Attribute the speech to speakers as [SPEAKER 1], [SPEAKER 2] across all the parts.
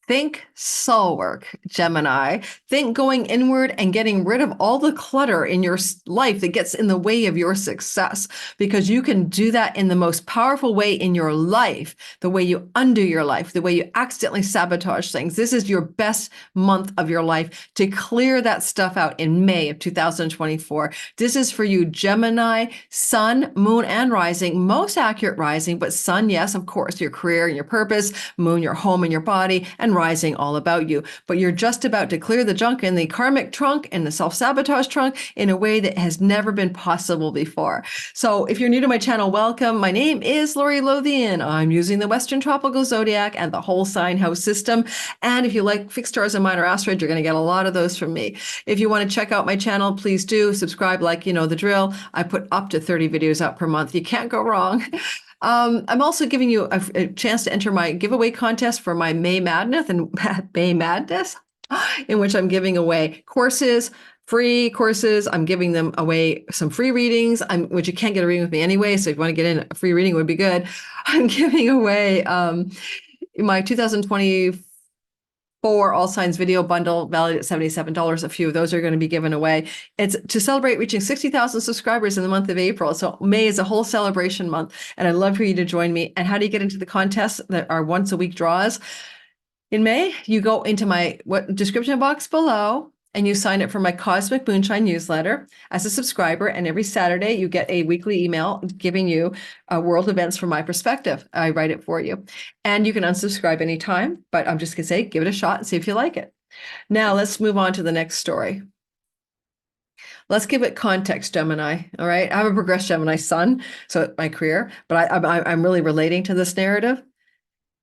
[SPEAKER 1] Think soul work, Gemini. Think going inward and getting rid of all the clutter in your life that gets in the way of your success, because you can do that in the most powerful way in your life, the way you undo your life, the way you accidentally sabotage things. This is your best month of your life to clear that stuff out in May of 2024. This is for you, Gemini, sun, moon, and rising. Most accurate rising, but sun, yes, of course, your career and your purpose, moon, your home and your body, and rising all about you. But you're just about to clear the junk in the karmic trunk and the self-sabotage trunk in a way that has never been possible before. So if you're new to my channel, welcome. My name is Lori Lothian. I'm using the Western Tropical Zodiac and the whole sign house system. And if you like fixed stars and minor asteroids, you're going to get a lot of those from me. If you want to check out my channel, please do subscribe, like you know the drill. I put up to 30 videos out per month. You can't go wrong. I'm also giving you a chance to enter my giveaway contest for my May Madness in which I'm giving away courses, free courses. I'm giving them away some free readings, which you can't get a reading with me anyway. So if you want to get in, a free reading would be good. I'm giving away my 2024 All Signs video bundle valued at $77. A few of those are going to be given away. It's to celebrate reaching 60,000 subscribers in the month of April. So May is a whole celebration month, and I'd love for you to join me. And how do you get into the contests that are once a week draws? In May, you go into my description box below, and you sign up for my Cosmic Moonshine newsletter as a subscriber. And every Saturday, you get a weekly email giving you world events from my perspective. I write it for you. And you can unsubscribe anytime, but I'm just going to say, give it a shot and see if you like it. Now, let's move on to the next story. Let's give it context, Gemini. All right. I have a progressed Gemini sun, so my career, but I'm really relating to this narrative.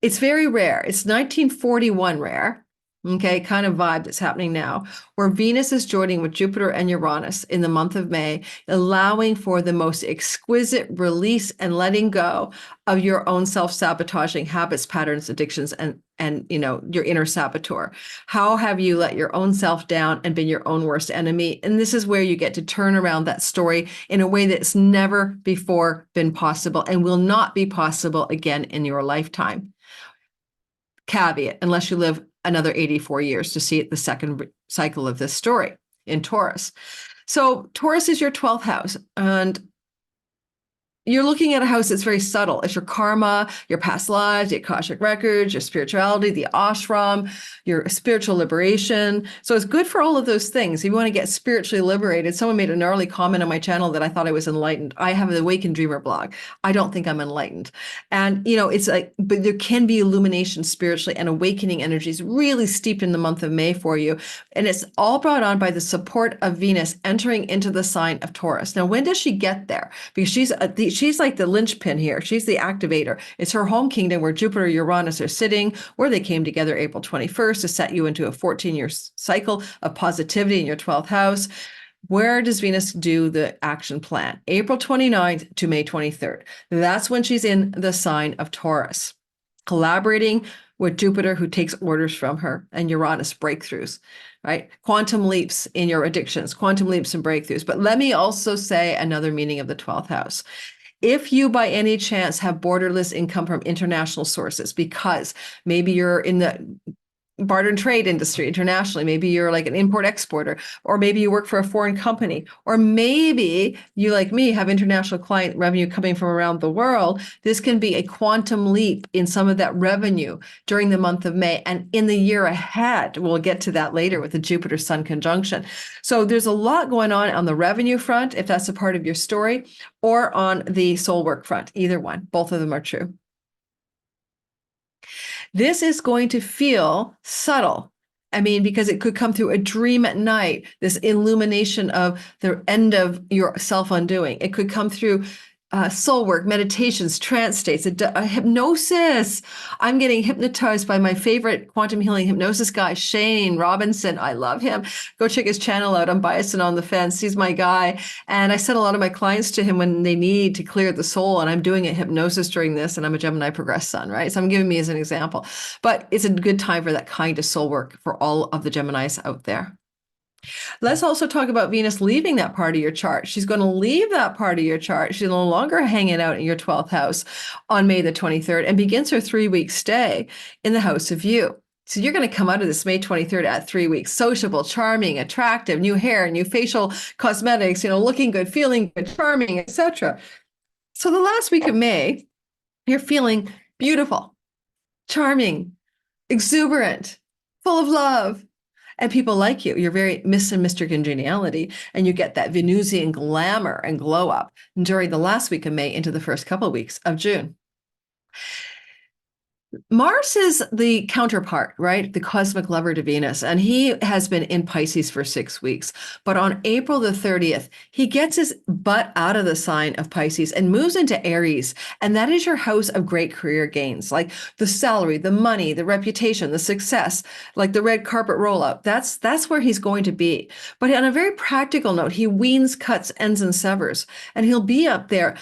[SPEAKER 1] It's very rare. It's 1941 rare. Okay, kind of vibe that's happening now, where Venus is joining with Jupiter and Uranus in the month of May, allowing for the most exquisite release and letting go of your own self-sabotaging habits, patterns, addictions, and you know, your inner saboteur. How have you let your own self down and been your own worst enemy? And this is where you get to turn around that story in a way that's never before been possible and will not be possible again in your lifetime. Caveat, unless you live another 84 years to see the second cycle of this story in Taurus. So Taurus is your 12th house, and you're looking at a house that's very subtle. It's your karma, your past lives, your Akashic records, your spirituality, the ashram, your spiritual liberation. So it's good for all of those things. If you want to get spiritually liberated, someone made a gnarly comment on my channel that I thought I was enlightened. I have an Awakened Dreamer blog. I don't think I'm enlightened. And, you know, it's like, but there can be illumination spiritually and awakening energies really steeped in the month of May for you. And it's all brought on by the support of Venus entering into the sign of Taurus. Now, when does she get there? Because she's like the linchpin here. She's the activator. It's her home kingdom where Jupiter and Uranus are sitting, where they came together April 21st to set you into a 14-year cycle of positivity in your 12th house. Where does Venus do the action plan? April 29th to May 23rd. That's when she's in the sign of Taurus, collaborating with Jupiter, who takes orders from her, and Uranus, breakthroughs, right? Quantum leaps in your addictions, quantum leaps and breakthroughs. But let me also say another meaning of the 12th house. If you by any chance have borderless income from international sources, because maybe you're in the barter and trade industry internationally, maybe you're like an import exporter, or maybe you work for a foreign company, or maybe you, like me, have international client revenue coming from around the world, this can be a quantum leap in some of that revenue during the month of May and in the year ahead. We'll get to that later with the Jupiter Sun conjunction. So there's a lot going on the revenue front, if that's a part of your story, or on the soul work front, either one. Both of them are true. This is going to feel subtle. I mean, because it could come through a dream at night, this illumination of the end of your self-undoing. It could come through soul work, meditations, trance states, a hypnosis. I'm getting hypnotized by my favorite quantum healing hypnosis guy, Shane Robinson. I love him. Go check his channel out. I'm biased and on the fence. He's my guy. And I send a lot of my clients to him when they need to clear the soul. And I'm doing a hypnosis during this. And I'm a Gemini progressed sun, right? So I'm giving me as an example. But it's a good time for that kind of soul work for all of the Geminis out there. Let's also talk about Venus leaving that part of your chart. She's going to leave that part of your chart. She's no longer hanging out in your 12th house on May the 23rd and begins her 3-week stay in the house of you. So you're going to come out of this May 23rd at 3 weeks, sociable, charming, attractive, new hair, new facial cosmetics, looking good, feeling good, charming, etc. So the last week of May, you're feeling beautiful, charming, exuberant, full of love, and people like you. You're very Miss and Mr. Congeniality, and you get that Venusian glamour and glow up during the last week of May into the first couple of weeks of June. Mars is the counterpart, right? The cosmic lover to Venus, and he has been in Pisces for 6 weeks. But on April the 30th, he gets his butt out of the sign of Pisces and moves into Aries. And that is your house of great career gains, like the salary, the money, the reputation, the success, like the red carpet rollout. That's where he's going to be. But on a very practical note, he weans, cuts, ends, and severs. And he'll be up there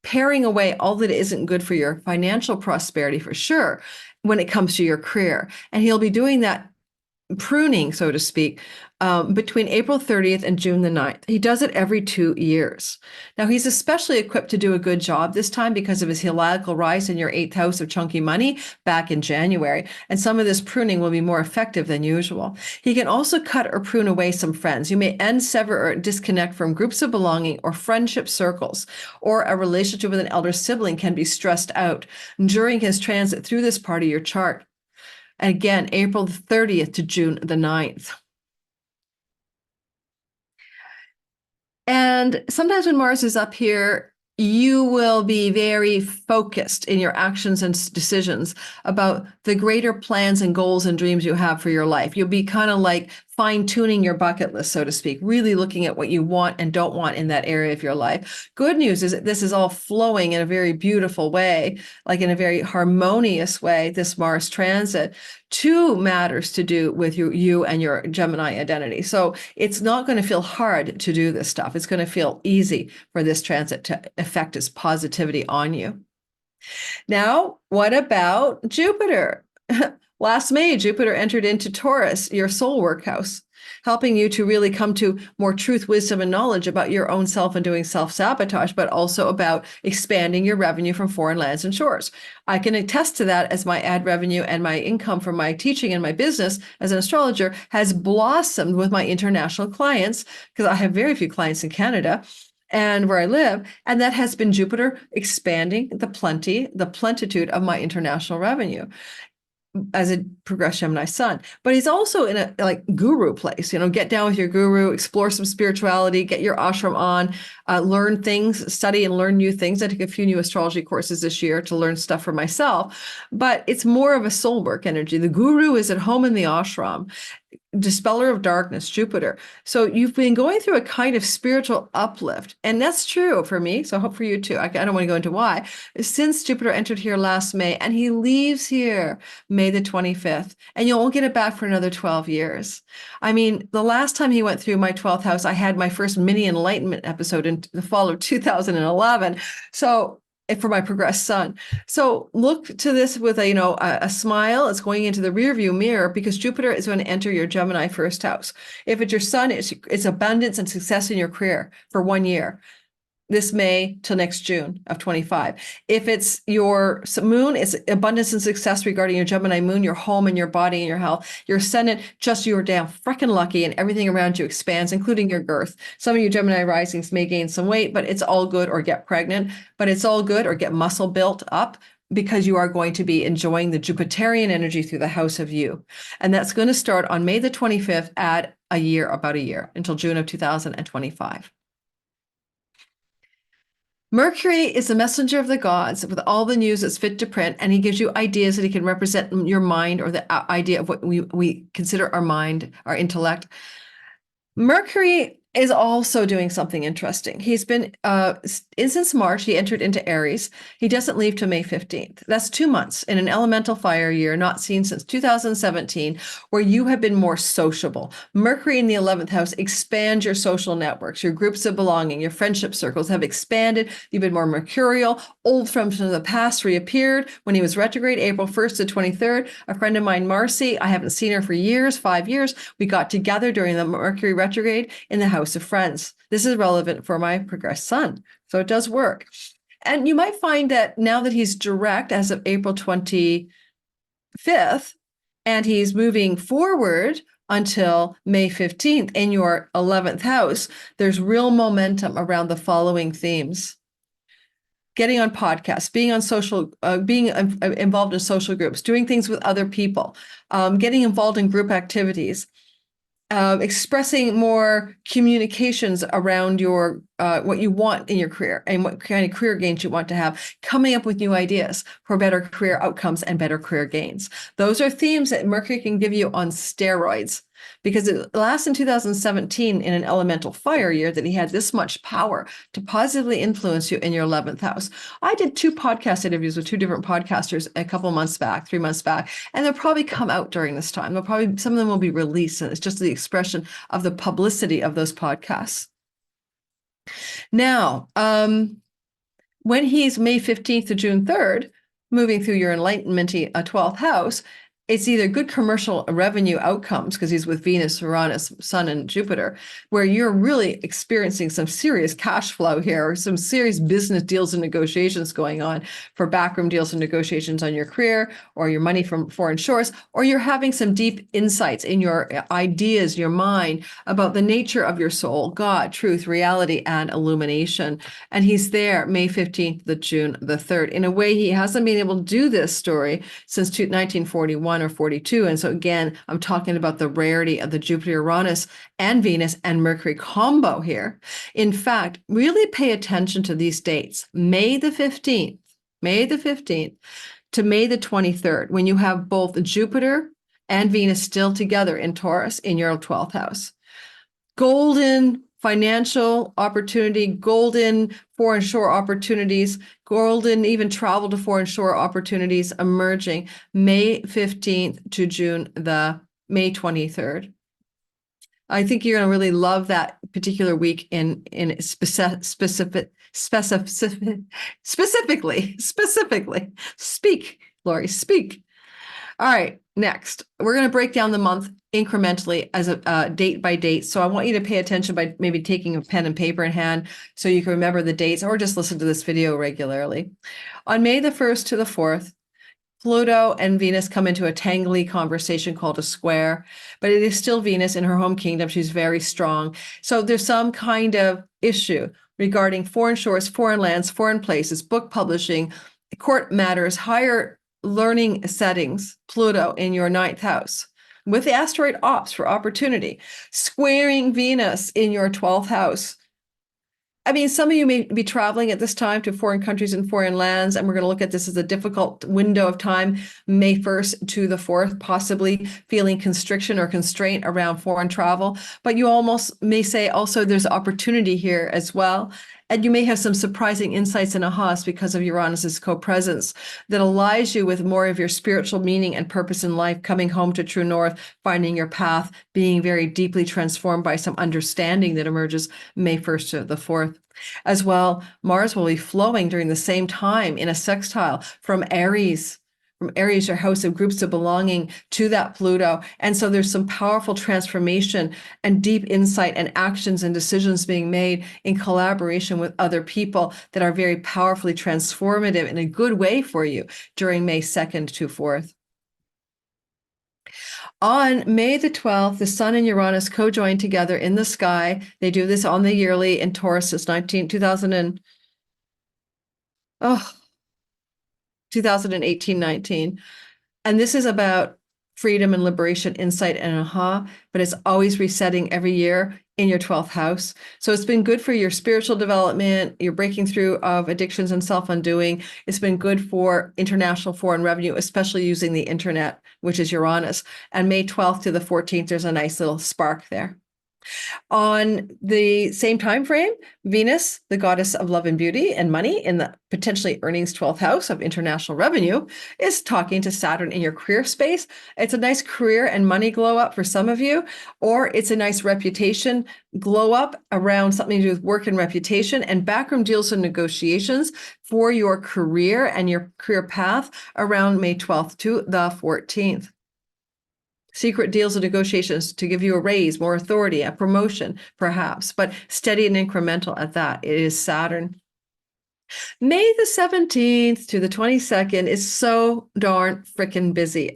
[SPEAKER 1] paring away all that isn't good for your financial prosperity, for sure, when it comes to your career. And he'll be doing that pruning, so to speak, between April 30th and June the 9th. He does it every 2 years. Now, he's especially equipped to do a good job this time because of his heliacal rise in your 8th house of chunky money back in January. And some of this pruning will be more effective than usual. He can also cut or prune away some friends. You may end, sever, or disconnect from groups of belonging or friendship circles, or a relationship with an elder sibling can be stressed out during his transit through this part of your chart. And again, April 30th to June the 9th. And sometimes when Mars is up here, you will be very focused in your actions and decisions about the greater plans and goals and dreams you have for your life. You'll be kind of like fine-tuning your bucket list, so to speak, really looking at what you want and don't want in that area of your life. Good news is that this is all flowing in a very beautiful way, like in a very harmonious way, this Mars transit, to matters to do with you and your Gemini identity. So it's not going to feel hard to do this stuff. It's going to feel easy for this transit to affect its positivity on you. Now, what about Jupiter? Last May, Jupiter entered into Taurus, your soul work house, helping you to really come to more truth, wisdom, and knowledge about your own self and doing self-sabotage, but also about expanding your revenue from foreign lands and shores. I can attest to that, as my ad revenue and my income from my teaching and my business as an astrologer has blossomed with my international clients, because I have very few clients in Canada and where I live, and that has been Jupiter expanding the plentitude of my international revenue as a progressed Gemini sun. But he's also in a like guru place, get down with your guru, explore some spirituality, get your ashram on, learn things, study and learn new things. I took a few new astrology courses this year to learn stuff for myself, but it's more of a soul work energy. The guru is at home in the ashram. Dispeller of darkness, Jupiter. So you've been going through a kind of spiritual uplift. And that's true for me. So I hope for you too. I don't want to go into why. Since Jupiter entered here last May, and he leaves here May the 25th, and you won't get it back for another 12 years. I mean, the last time he went through my 12th house, I had my first mini enlightenment episode in the fall of 2011. So for my progressed sun. So look to this with a smile. It's going into the rearview mirror, because Jupiter is going to enter your Gemini first house. If it's your sun, it's abundance and success in your career for 1 year, this May till next June of 25. If it's your moon, it's abundance and success regarding your Gemini moon, your home and your body and your health. Your ascendant, just you're damn freaking lucky, and everything around you expands, including your girth. Some of you Gemini risings may gain some weight, but it's all good, or get pregnant, but it's all good, or get muscle built up, because you are going to be enjoying the Jupiterian energy through the house of you. And that's going to start on May the 25th at about a year, until June of 2025. Mercury is the messenger of the gods with all the news that's fit to print, and he gives you ideas that he can represent your mind, or the idea of what we consider our mind, our intellect. Mercury is also doing something interesting. He's been, since March, he entered into Aries. He doesn't leave till May 15th. That's 2 months in an elemental fire year, not seen since 2017, where you have been more sociable. Mercury in the 11th house expands your social networks, your groups of belonging, your friendship circles have expanded. You've been more mercurial. Old friends from the past reappeared when he was retrograde, April 1st to 23rd. A friend of mine, Marcy, I haven't seen her for years, 5 years. We got together during the Mercury retrograde in the house of friends. This is relevant for my progressed sun. So it does work. And you might find that now that he's direct as of April 25th, And he's moving forward until May 15th in your 11th house. There's real momentum around the following themes: getting on podcasts, being on social, being involved in social groups, doing things with other people, getting involved in group activities, expressing more communications around your what you want in your career and what kind of career gains you want to have, coming up with new ideas for better career outcomes and better career gains. Those are themes that Mercury can give you on steroids, because it lasts in 2017 in an elemental fire year that he had this much power to positively influence you in your 11th house. I did 2 podcast interviews with 2 different podcasters a couple months back, 3 months back, and they'll probably come out during this time. They'll probably, some of them will be released, and it's just the expression of the publicity of those podcasts. Now, when he's May 15th to June 3rd, moving through your enlightenment-y 12th house, it's either good commercial revenue outcomes, because he's with Venus, Uranus, Sun, and Jupiter, where you're really experiencing some serious cash flow here, or some serious business deals and negotiations going on for backroom deals and negotiations on your career, or your money from foreign shores, or you're having some deep insights in your ideas, your mind, about the nature of your soul, God, truth, reality, and illumination. And he's there May 15th to June the 3rd. In a way, he hasn't been able to do this story since 1941 or 42. And so again, I'm talking about the rarity of the Jupiter, Uranus, and Venus and Mercury combo here. In fact, really pay attention to these dates: May the 15th to May the 23rd, when you have both Jupiter and Venus still together in Taurus in your 12th house. Golden financial opportunity, golden foreign shore opportunities, golden even travel to foreign shore opportunities emerging May 15th to June the May 23rd. I think you're going to really love that particular week in specifically. Speak, Lori, speak. All right, next, we're going to break down the month incrementally as a date by date. So I want you to pay attention by maybe taking a pen and paper in hand so you can remember the dates, or just listen to this video regularly. On May the 1st to the 4th, Pluto and Venus come into a tangly conversation called a square, but it is still Venus in her home kingdom. She's very strong. So there's some kind of issue regarding foreign shores, foreign lands, foreign places, book publishing, court matters, higher learning settings, Pluto in your 9th house, with the asteroid Ops for opportunity, squaring Venus in your 12th house. I mean, some of you may be traveling at this time to foreign countries and foreign lands, and we're going to look at this as a difficult window of time, May 1st to the 4th, possibly feeling constriction or constraint around foreign travel. But you almost may say also there's opportunity here as well. And you may have some surprising insights and ahas because of Uranus's co-presence that aligns you with more of your spiritual meaning and purpose in life, coming home to true north, finding your path, being very deeply transformed by some understanding that emerges May 1st to the 4th. As well, Mars will be flowing during the same time in a sextile from Aries, your house of groups of belonging, to that Pluto. And so there's some powerful transformation and deep insight and actions and decisions being made in collaboration with other people that are very powerfully transformative in a good way for you during May 2nd to 4th. On May the 12th, the Sun and Uranus co-join together in the sky. They do this on the yearly in Taurus since 2018-19. And this is about freedom and liberation, insight and aha, but it's always resetting every year in your 12th house. So it's been good for your spiritual development, your breaking through of addictions and self-undoing. It's been good for international foreign revenue, especially using the internet, which is Uranus. And May 12th to the 14th, there's a nice little spark there. On the same time frame, Venus, the goddess of love and beauty and money in the potentially earnings 12th house of international revenue, is talking to Saturn in your career space. It's a nice career and money glow up for some of you, or it's a nice reputation glow up around something to do with work and reputation, and backroom deals and negotiations for your career and your career path around May 12th to the 14th. Secret deals and negotiations to give you a raise, more authority, a promotion, perhaps, but steady and incremental at that. It is Saturn. May the 17th to the 22nd is so darn freaking busy.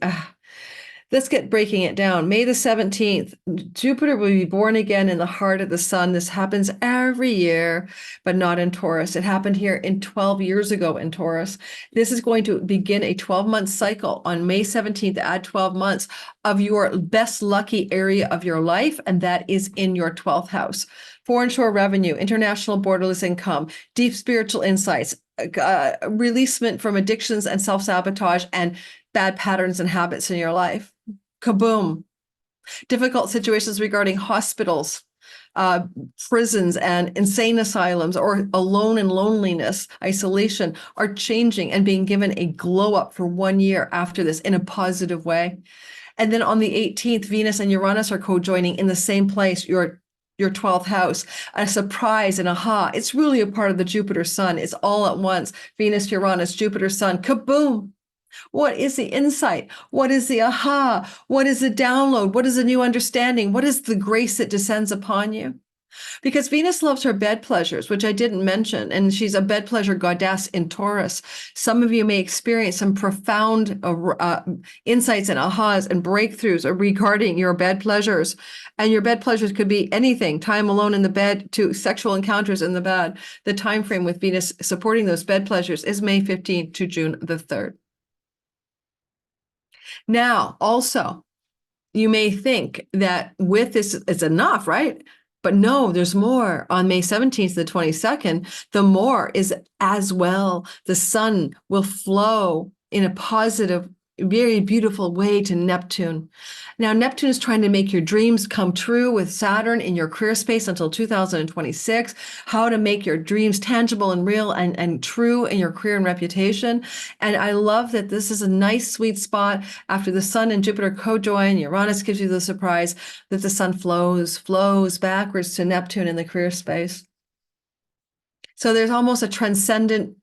[SPEAKER 1] Let's get breaking it down. May the 17th, Jupiter will be born again in the heart of the sun. This happens every year, but not in Taurus. It happened here in 12 years ago in Taurus. This is going to begin a 12-month cycle on May 17th. Add 12 months of your best lucky area of your life, and that is in your 12th house. Foreign shore revenue, international borderless income, deep spiritual insights, releasement from addictions and self-sabotage and bad patterns and habits in your life. Kaboom. Difficult situations regarding hospitals, prisons and insane asylums, or alone and loneliness, isolation, are changing and being given a glow up for 1 year after this in a positive way. And then on the 18th, Venus and Uranus are co-joining in the same place, your 12th house, a surprise and aha. It's really a part of the Jupiter Sun. It's all at once. Venus, Uranus, Jupiter, Sun, kaboom. What is the insight? What is the aha? What is the download? What is the new understanding? What is the grace that descends upon you? Because Venus loves her bed pleasures, which I didn't mention, and she's a bed pleasure goddess in Taurus. Some of you may experience some profound insights and ahas and breakthroughs regarding your bed pleasures. And your bed pleasures could be anything, time alone in the bed to sexual encounters in the bed. The time frame with Venus supporting those bed pleasures is May 15th to June the 3rd. Now, also, you may think that with this, it's enough, right? But no, there's more. On May 17th to the 22nd, the more is as well. The sun will flow in a positive, very beautiful way to Neptune. Now, Neptune is trying to make your dreams come true with Saturn in your career space until 2026, how to make your dreams tangible and real and true in your career and reputation. And I love that this is a nice, sweet spot after the sun and Jupiter co-join. Uranus gives you the surprise that the sun flows backwards to Neptune in the career space. So there's almost a transcendent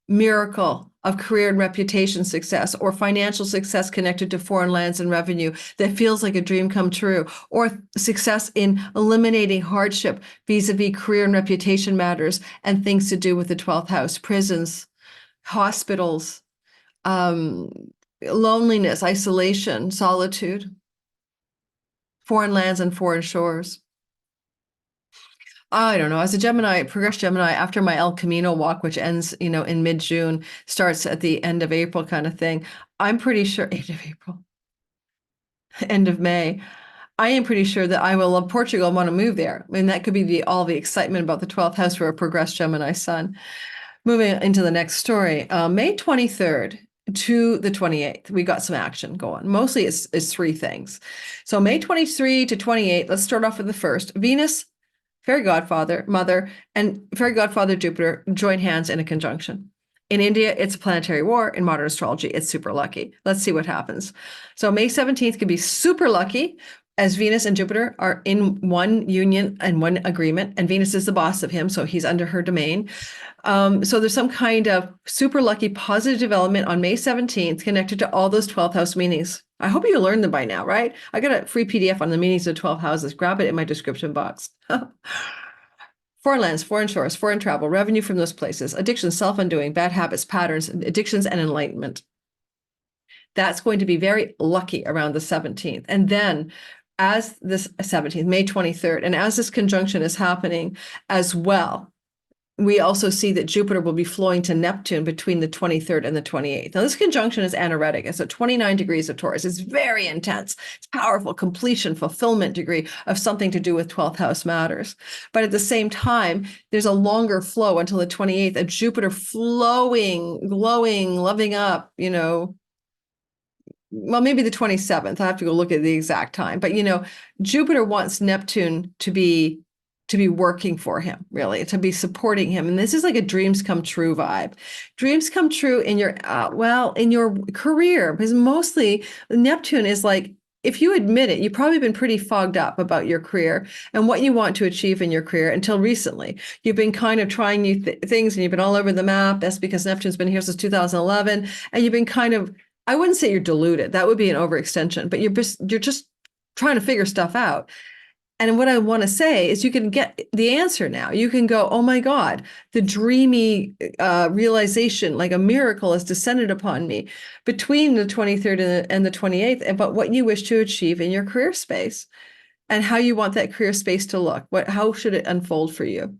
[SPEAKER 1] miracle of career and reputation success, or financial success connected to foreign lands and revenue that feels like a dream come true, or success in eliminating hardship vis-a-vis career and reputation matters and things to do with the 12th house, prisons, hospitals, loneliness, isolation, solitude, foreign lands and foreign shores. I don't know. As a Gemini, progressed Gemini, after my El Camino walk, which ends, in mid-June, starts at the end of April kind of thing, I'm pretty sure, end of April, end of May, I am pretty sure that I will love Portugal and want to move there. I mean, that could be all the excitement about the 12th house for a progressed Gemini sun. Moving into the next story, May 23rd to the 28th, we got some action going. Mostly it's three things. So May 23 to 28, let's start off with the first. Venus, Fairy Godfather, Mother, and Fairy Godfather Jupiter join hands in a conjunction. In India, it's a planetary war. In modern astrology, it's super lucky. Let's see what happens. So May 17th can be super lucky as Venus and Jupiter are in one union and one agreement, and Venus is the boss of him, so he's under her domain. So there's some kind of super lucky positive development on May 17th connected to all those 12th house meanings. I hope you learned them by now, right? I got a free PDF on the meanings of 12 houses. Grab it in my description box. Foreign lands, foreign shores, foreign travel, revenue from those places, addiction, self-undoing, bad habits, patterns, addictions, and enlightenment. That's going to be very lucky around the 17th. And then as this 17th, May 23rd, and as this conjunction is happening as well, we also see that Jupiter will be flowing to Neptune between the 23rd and the 28th. Now, this conjunction is anaretic. It's at 29 degrees of Taurus. It's very intense. It's powerful, completion, fulfillment degree of something to do with 12th house matters. But at the same time, there's a longer flow until the 28th of Jupiter flowing, glowing, loving up, well, maybe the 27th. I have to go look at the exact time. But, Jupiter wants Neptune to be working for him, really, to be supporting him. And this is like a dreams come true vibe. Dreams come true in your, in your career, because mostly Neptune is like, if you admit it, you've probably been pretty fogged up about your career and what you want to achieve in your career until recently. You've been kind of trying new things and you've been all over the map. That's because Neptune's been here since 2011. And you've been kind of, I wouldn't say you're deluded. That would be an overextension, but you're just trying to figure stuff out. And what I want to say is you can get the answer now. You can go, oh my God, the dreamy realization, like a miracle has descended upon me between the 23rd and the 28th about what you wish to achieve in your career space and how you want that career space to look. How should it unfold for you?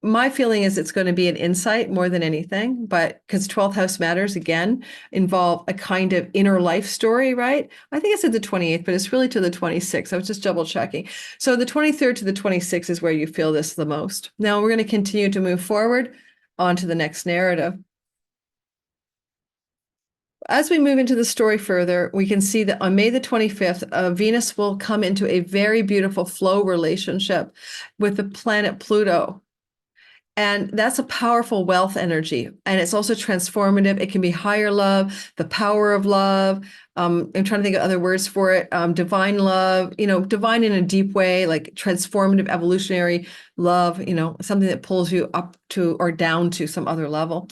[SPEAKER 1] My feeling is it's going to be an insight more than anything, but because 12th house matters again, involve a kind of inner life story, right? I think it's at the 28th, but it's really to the 26th. I was just double checking. So the 23rd to the 26th is where you feel this the most. Now we're going to continue to move forward on to the next narrative. As we move into the story further, we can see that on May the 25th, Venus will come into a very beautiful flow relationship with the planet Pluto. And that's a powerful wealth energy. And it's also transformative. It can be higher love, the power of love. I'm trying to think of other words for it. Divine love, divine in a deep way, like transformative, evolutionary love, something that pulls you up to or down to some other level.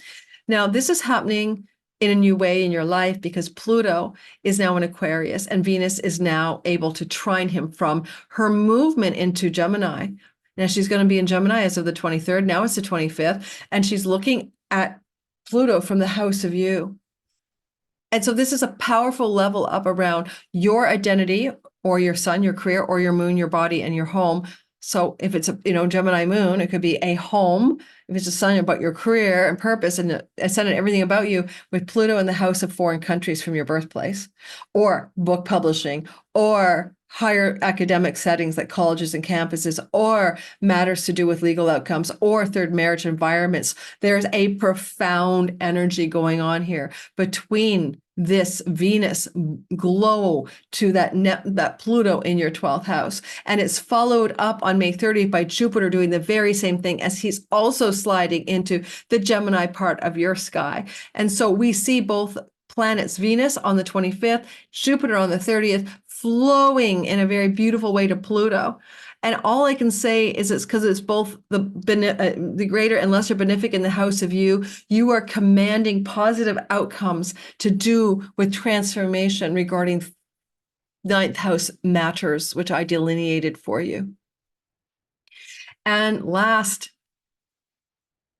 [SPEAKER 1] Now, this is happening in a new way in your life because Pluto is now in Aquarius and Venus is now able to trine him from her movement into Gemini. Now she's going to be in Gemini as of the 23rd. Now it's the 25th. And she's looking at Pluto from the house of you. And so this is a powerful level up around your identity or your sun, your career, or your moon, your body, and your home. So if it's a Gemini moon, it could be a home. If it's a sun, about your career and purpose and ascendant, everything about you with Pluto in the house of foreign countries from your birthplace, or book publishing, or higher academic settings like colleges and campuses, or matters to do with legal outcomes, or third marriage environments. There's a profound energy going on here between this Venus glow to that Pluto in your 12th house. And it's followed up on May 30th by Jupiter doing the very same thing as he's also sliding into the Gemini part of your sky. And so we see both planets, Venus on the 25th, Jupiter on the 30th, flowing in a very beautiful way to Pluto. And all I can say is it's because it's both the greater and lesser benefic in the house of you. You are commanding positive outcomes to do with transformation regarding ninth house matters, which I delineated for you. And last,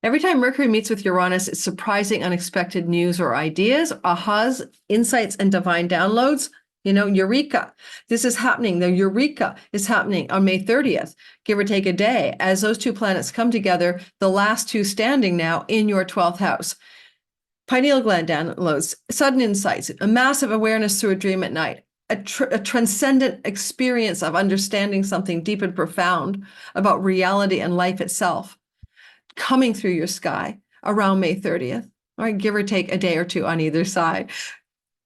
[SPEAKER 1] every time Mercury meets with Uranus, it's surprising, unexpected news or ideas, ahas, insights, and divine downloads. Eureka. This is happening. The Eureka is happening on May 30th, give or take a day, as those two planets come together, the last two standing now in your 12th house. Pineal gland downloads, sudden insights, a massive awareness through a dream at night, a transcendent experience of understanding something deep and profound about reality and life itself coming through your sky around May 30th, all right, give or take a day or two on either side.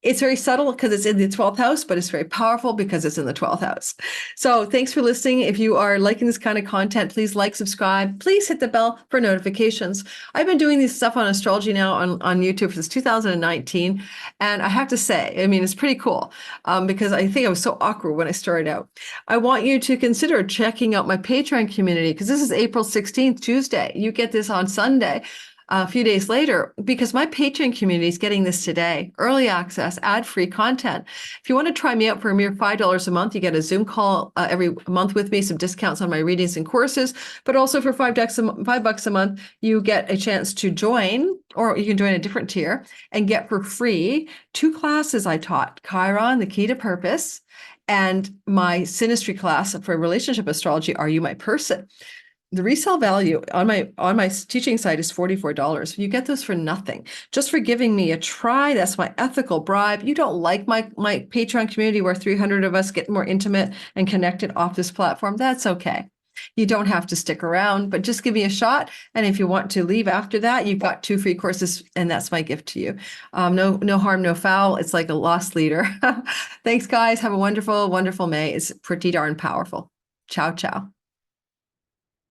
[SPEAKER 1] It's very subtle because it's in the 12th house, but it's very powerful because it's in the 12th house. So thanks for listening. If you are liking this kind of content, please like, subscribe. Please hit the bell for notifications. I've been doing this stuff on astrology now on YouTube since 2019. And I have to say, it's pretty cool because I think I was so awkward when I started out. I want you to consider checking out my Patreon community because this is April 16th, Tuesday. You get this on Sunday. A few days later, because my Patreon community is getting this today, early access, ad-free content. If you want to try me out for a mere $5 a month, you get a Zoom call every month with me, some discounts on my readings and courses, but also for $5 a month, you get a chance to join, or you can join a different tier and get for free 2 classes I taught, Chiron, the Key to Purpose, and my Synastry class for relationship astrology, Are You My Person? The resale value on my teaching site is $44. You get those for nothing, just for giving me a try. That's my ethical bribe. You don't like my Patreon community where 300 of us get more intimate and connected off this platform. That's okay. You don't have to stick around, but just give me a shot. And if you want to leave after that, you've got 2 free courses, and that's my gift to you. No harm, no foul. It's like a lost leader. Thanks, guys. Have a wonderful, wonderful May. It's pretty darn powerful. Ciao, ciao.